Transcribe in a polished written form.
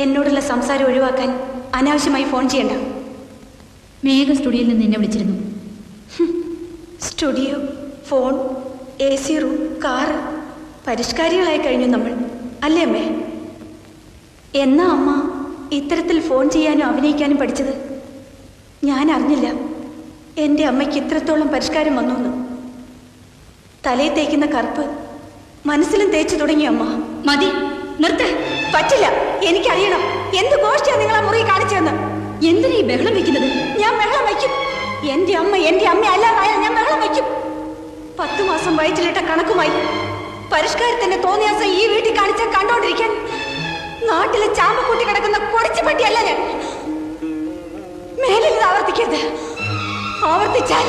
എന്നോടുള്ള സംസാരം ഒഴിവാക്കാൻ അനാവശ്യമായി ഫോൺ ചെയ്യണ്ട. മേഘ സ്റ്റുഡിയോയിൽ നിന്ന് എന്നെ വിളിച്ചിരുന്നു. Studio, phone, AC room, car, പരിഷ്കാരികളായി കഴിഞ്ഞു നമ്മൾ, അല്ലേ അമ്മേ? എന്നാ അമ്മ ഇത്തരത്തിൽ ഫോൺ ചെയ്യാനും അഭിനയിക്കാനും പഠിച്ചത്? ഞാൻ അറിഞ്ഞില്ല എൻ്റെ അമ്മയ്ക്ക് ഇത്രത്തോളം പരിഷ്കാരം വന്നു എന്ന്. തലയിൽ തേക്കുന്ന കറുപ്പ് മനസ്സിലും തേച്ചു തുടങ്ങി അമ്മ. മതി, നിർത്ത. പറ്റില്ല, എനിക്കറിയണം എന്ത് ഗോഷ്ടിയാ നിങ്ങൾ ആ മുറി കാണിച്ചതെന്ന്. എന്തിനാ ഈ ബഹളം വെക്കുന്നത്? ഞാൻ ബഹളം വയ്ക്കും. എൻ്റെ അമ്മ അല്ലാതായ ഞാൻ ബഹളം വയ്ക്കും. 10 മാസം വയറ്റിലിട്ട കണക്കുമായി പരിഷ്കാരത്തിന്റെ തോന്നിയാസം ഈ വീട്ടിൽ കാണിച്ചാൽ കണ്ടോണ്ടിരിക്കാൻ നാട്ടിലെ ചാമ്പക്കൂട്ടി കിടക്കുന്ന പൊടിച്ചു പറ്റിയല്ല ഞാൻ. മേലിൽ ഇത് ആവർത്തിക്കരുത്. ആവർത്തിച്ചാൽ